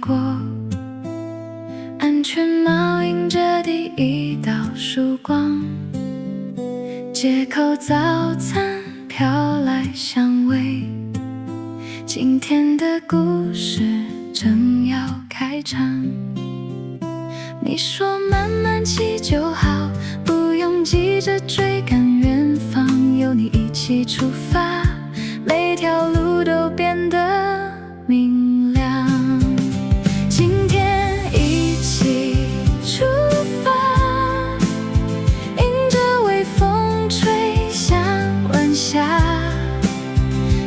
过，安全帽映着第一道曙光，街口早餐飘来香味，今天的故事正要开场。你说慢慢骑就好，不用急着追赶远方，有你一起出发，每条路都变得明亮。今天一起出发，迎着微风吹向晚霞，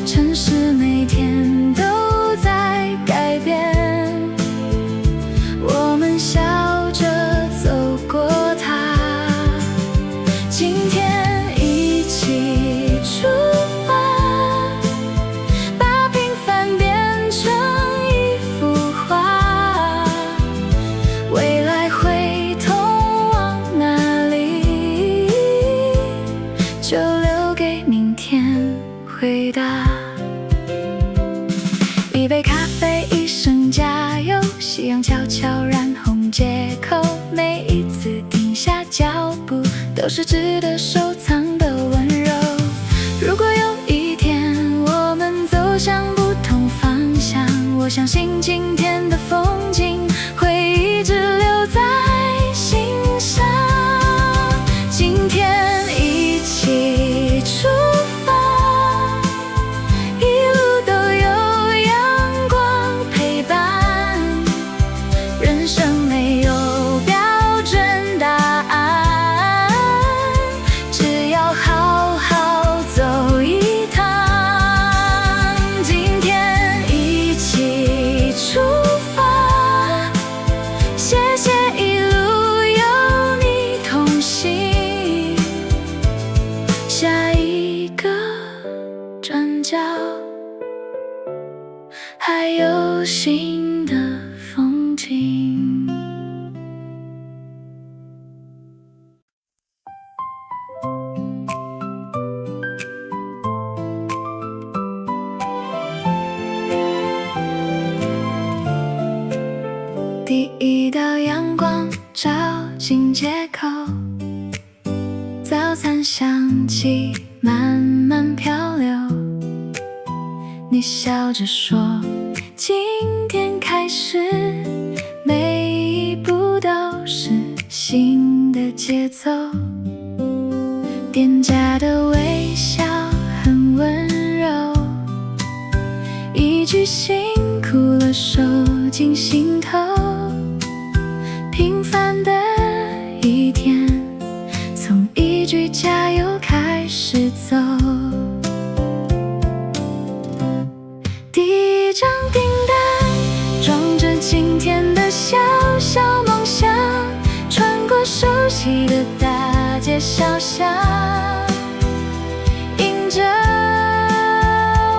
城市每天都在改变，我们笑着走过它。今天一起出发，把平凡变成一幅画，未来会通往哪里，就留给明天回答。一杯咖啡，一声加油，夕阳悄悄染红街口，每一次停下脚步都是值得收藏的温柔。如果有一天我们走向不同方向，我相信今天的风景会一直留在心上。今天一起出发，一路都有阳光陪伴，人生没有标准答案，只要好好走一趟。今天一起出发，谢谢一路有你同行，下一个转角还有新的风景。第一道阳光照进街口，早餐香气慢慢飘流，你笑着说今天开始，每一步都是新的节奏，店家的微笑很温柔，一句辛苦了收进心头，平凡的一天从一句加油开始走。第一张订单装着今天的小小梦想，穿过熟悉的大街小巷，迎着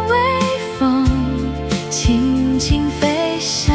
微风轻轻飞翔。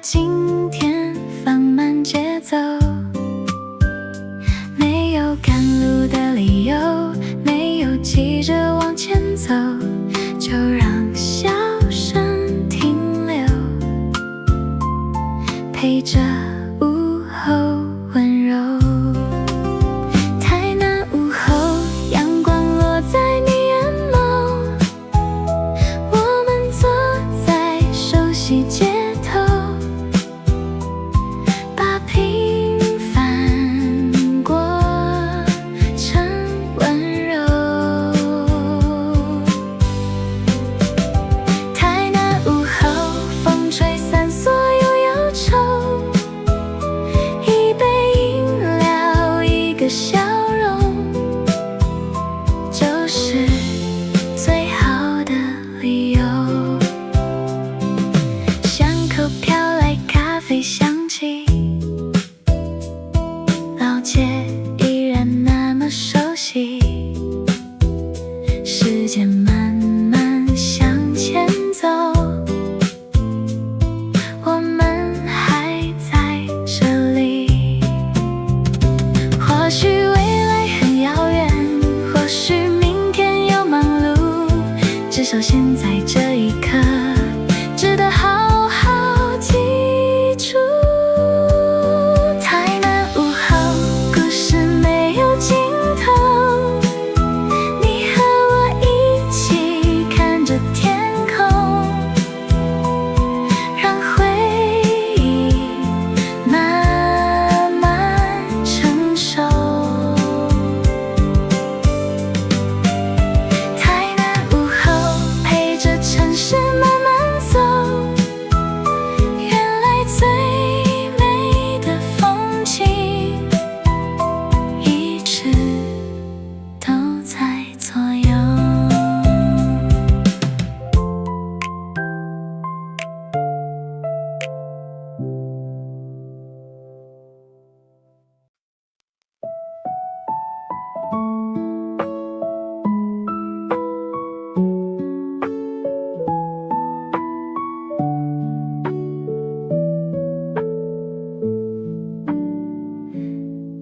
今天放慢节奏，没有赶路的理由，没有急着往前走，就让笑声停留，陪着午后温柔。台南午后，阳光落在你眼眸，我们坐在熟悉街头，把平凡过成温柔。台南午后，风吹散所有忧愁，一杯饮料，一个笑容，就是最好的理由。巷口飘来咖啡香气，老街依然那么熟悉，时间慢慢向前走，我们还在这里。或许未来很遥远，或许明天又忙碌，至少现在这一刻值得好好记住。台南午后，故事没有尽头，你和我一起看着天空，让回忆慢慢成熟。台南午后，陪着城市慢慢走，原来最美的风景一直都在左右。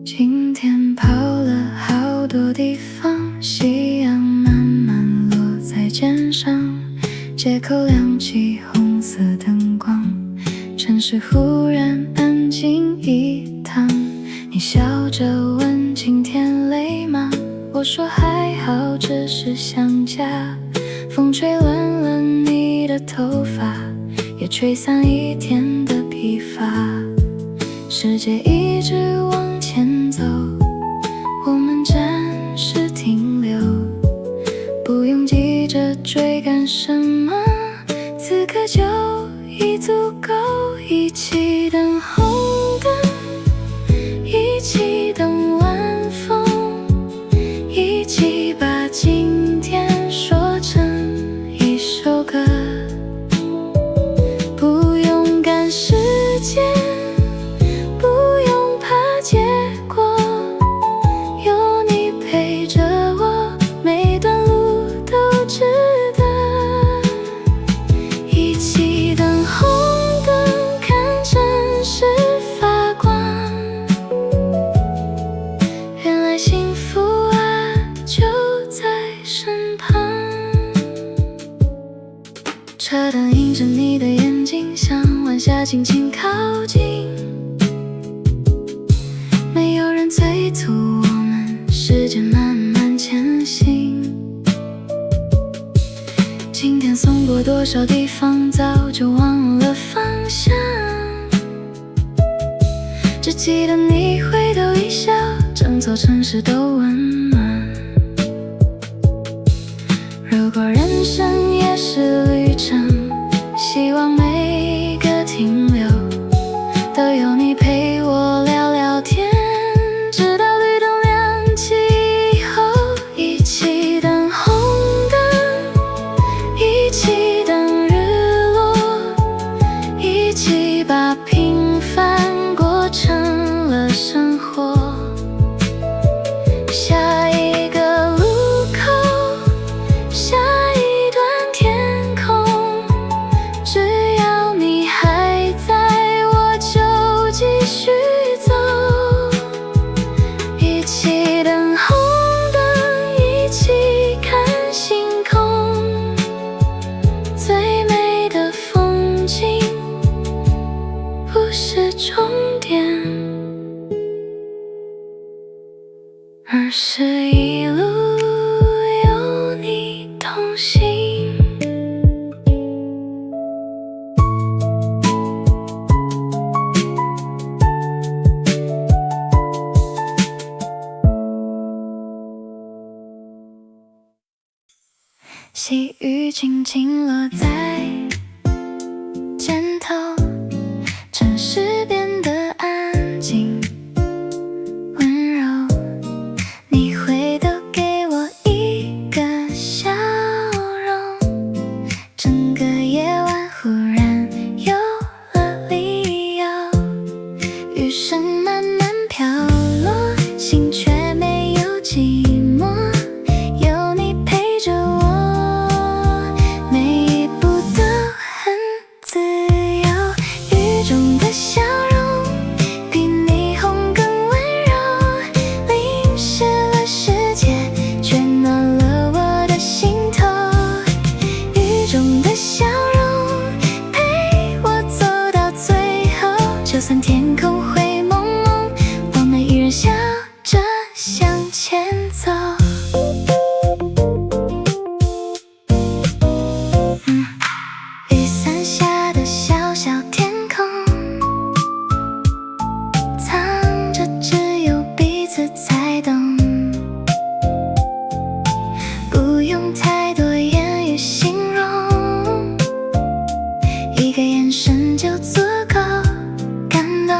今天跑了好多地方，夕阳慢慢落在肩上，街口亮起红色灯光，城市忽然安静一趟。你笑着问今天累吗？我说还好，只是想家。风吹乱了你的头发，也吹散一天的疲乏。世界一直往前走，我们暂时停留，不用急着追赶什么，此刻就已足够。一起等红灯，一起等晚风，一起把今天说成一首歌，不用赶时间，不用怕结果，有你陪着我，每段路都值得。一起等红灯，看城市发光，原来幸福啊就在身旁。车灯映着你的眼睛，向晚霞轻轻靠近，没有人催促我们，时间慢慢前行。今天送过多少地方，早就忘了方向，只记得你回头一笑，整座城市都温暖。如果人生也是旅程，希望每个停留都有你陪我聊聊天，直到绿灯亮起以后，一起等红灯，一起等日落，一起把平凡过成了生活。下一个路口，下一段天空，只要终点，而是一路有你同行。细雨轻轻落在肩头，城市变得安静温柔，你回头给我一个笑容，整个夜晚忽然有了理由。雨声慢慢飘落，心却没有寂寞，有你陪着我，每一步都很自由。雨中的笑容比霓虹更温柔，淋湿了世界，却暖了我的心头。雨中的笑容陪我走到最后，就算天空会蒙蒙，我们依然笑着向前走。雨伞下的小小天空，藏着只有彼此才懂，不用太多言语形容，一个眼神就足够感动。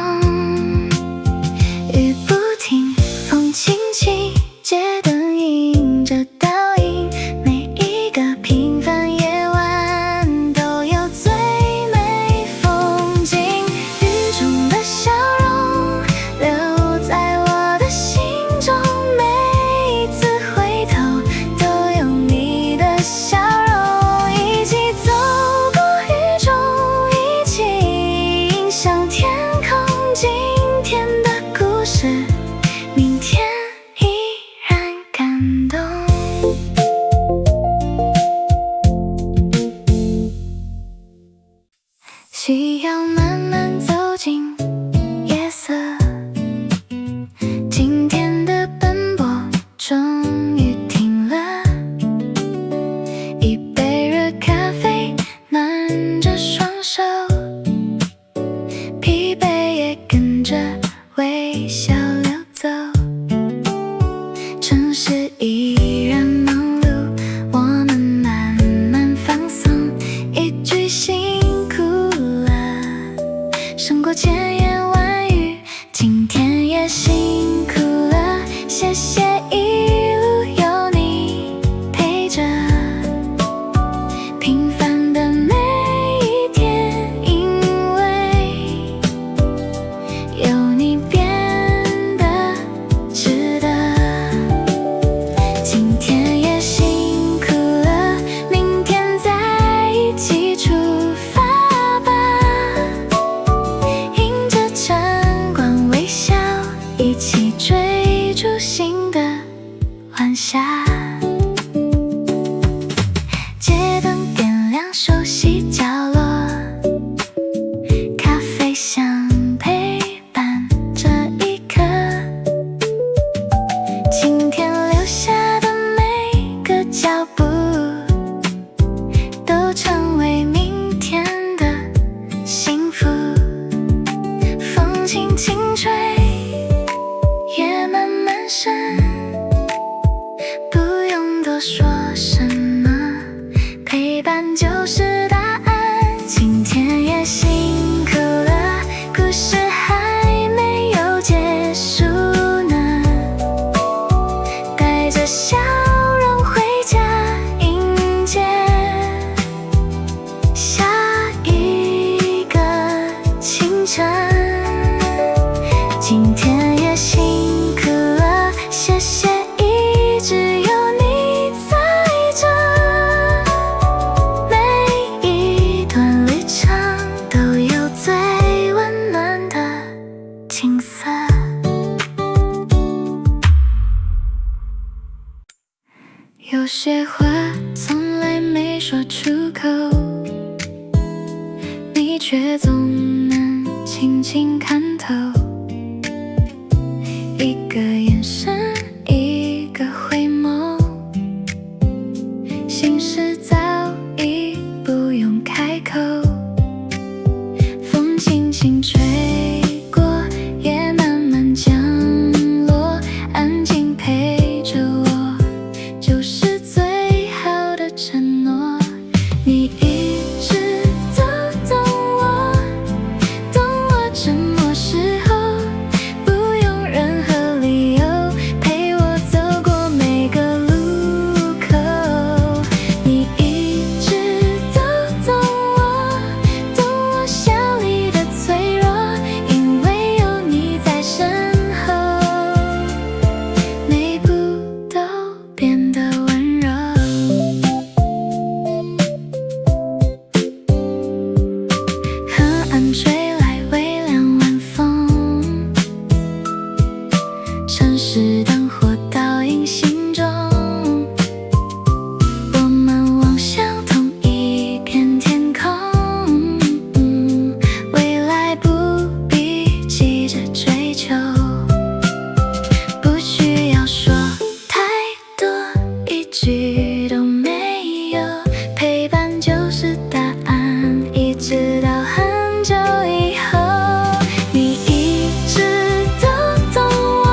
雨不停，风轻轻，街灯映着倒影，每一个平凡夜晚都有最美风景。雨中的笑容留在我的心中，每一次回头都有你的笑容，一起走过雨中，一起迎向天空。今天的故事，明天依然感动。夕阳慢慢走进夜色，今天的奔波终于停了，一杯热咖啡暖着双手，疲惫也跟着微笑流走。城市依然忙碌，我们慢慢放松，一句辛苦了胜过千言万语，今天也辛苦了，谢谢一路有你陪着，平凡的每一天，因为有你变得值得。今天也辛苦了，明天再一起出发吧，迎着晨光微笑，一起追逐新的晚霞。街灯点亮熟悉角落，咖啡香陪伴这一刻，今天留下的每个脚步都成为明天的幸福。风轻轻吹，夜慢慢深，不用多说什么，陪伴就是答案。今天也辛苦了，故事还没有结束呢，带着笑容回家，迎接下一个清晨。今天也辛苦了，谢谢一直有你在这，每一段旅程都有最温暖的景色。有些话从来没说出口，你却总能轻轻看透，一个眼神，一个回眸，心事早已不用开口。风轻轻吹过，夜慢慢降落，安静陪着我，就是最好的承诺。你一直都懂我，懂我沉默时候不用任何理由，陪我走过每个路口。你一直都懂我，懂我笑里的脆弱，因为有你在身后，每步都变得温柔。河岸吹来微凉晚风，城市灯火倒映心中，我们望向同一片天空，未来不必急着追求，不需要说太多，一句都没有，陪伴就是答案，一直到很久以后。你一直都懂我，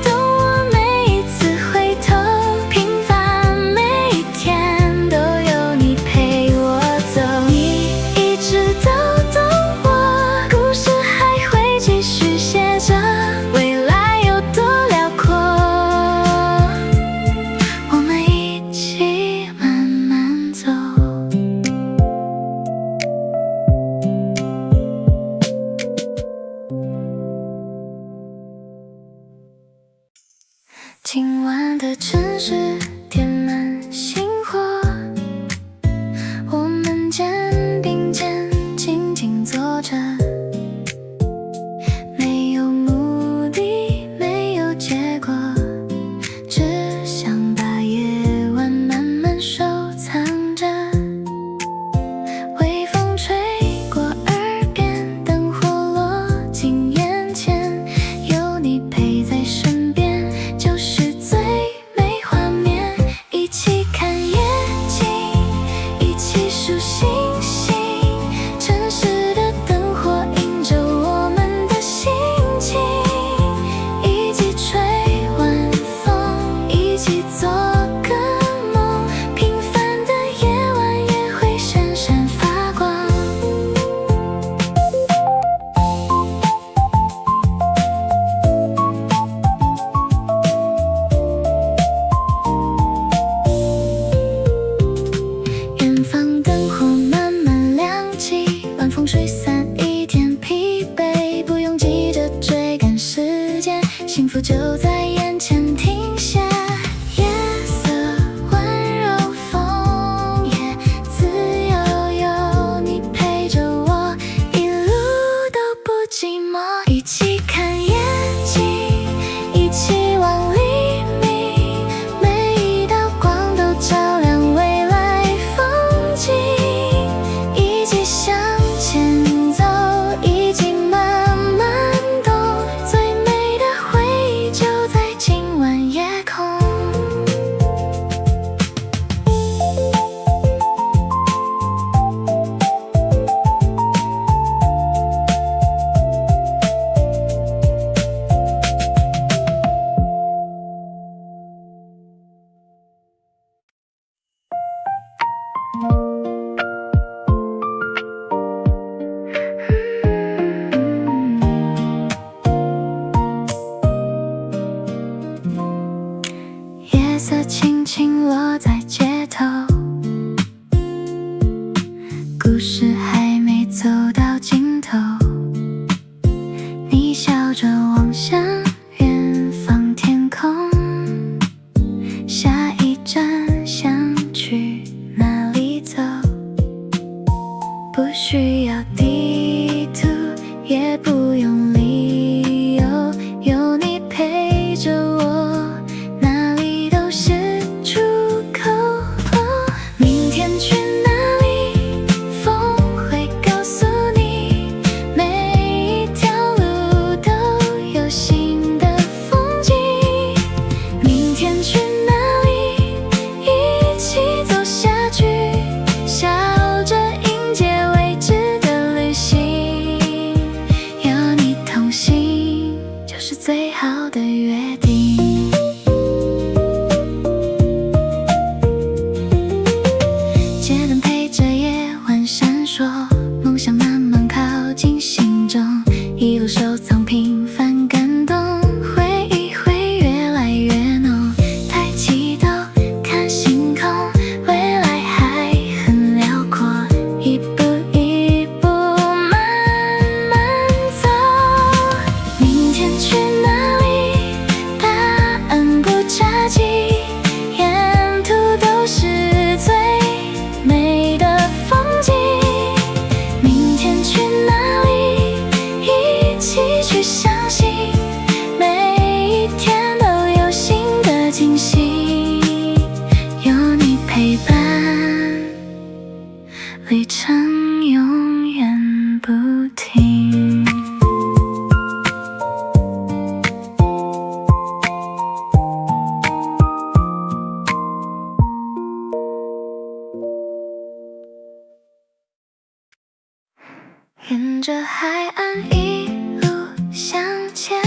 懂我每一次回头，平凡每一天都有你陪我走。你一直都懂我，故事还会继续写着，未来有多辽阔，我们一起慢慢走。今晚的城市点满星火，我们肩并肩静静坐着，没有目的，没有结果，只想把夜晚慢慢收藏着。微风吹过耳边，灯火落进眼前，有你陪在身边，就是最美画面。一起看夜景，一起数星星，城市的灯火映着我们的心情，一起吹晚风，一起做个梦，平凡的夜晚也会闪闪发光。远方灯火慢慢亮起，晚风吹散一点疲惫，不用急着追赶时间，幸福就在眼前停下。夜色温柔，风也自由，有你陪着我，一路都不寂寞。一起看夜景，一起往黎明，每一道光都照亮未来风景，一起向前走，一起慢慢懂，最美的回忆就在今晚夜空。夜色轻轻落在街头，故事还没走到尽头，你笑着望向远方天空，下一站想去哪里走，不需要地图，也不用理由，有你陪着我，哪里都是出口。明天去哪里，风会告诉你，没中，一路收藏平凡感动，回忆会越来越浓。抬起头看星空，未来还很辽阔，一步一步慢慢走。明天去哪里？答案不着急，沿途都是最美的风景。明天去哪里？一起去相信，每一天都有新的惊喜，有你陪伴，旅程永远不停。沿着海岸一路向前，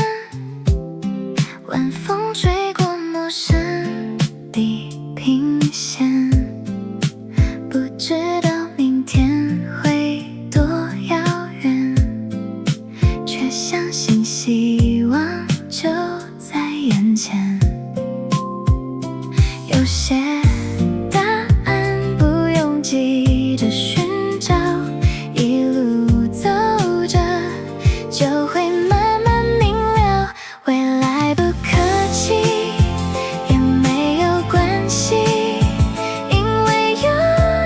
晚风吹过陌生地平线，不知道明天会多遥远，却相信希望就在眼前。有些答案不用急着寻找，一路走着就会慢慢明了。未来不可期也没有关系，因为有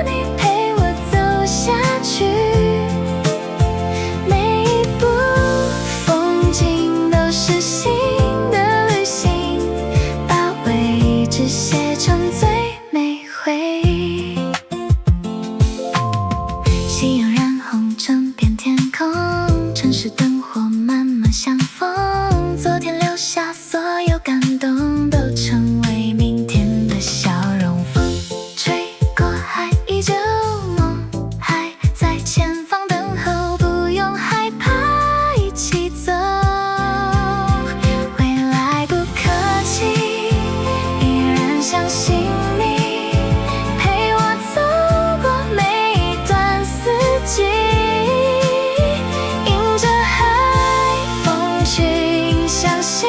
你陪我走下去。每一步风景都是新的旅行，把未知写成最美回忆。夕阳染红整片天空，城市灯火慢慢相逢，昨天留下所有感动，都成为明天的笑容。风吹过海，依旧梦还在前方等候，不用害怕，一起走。未来不可期，依然相信你陪我走过每一段四季，迎着海风群相信。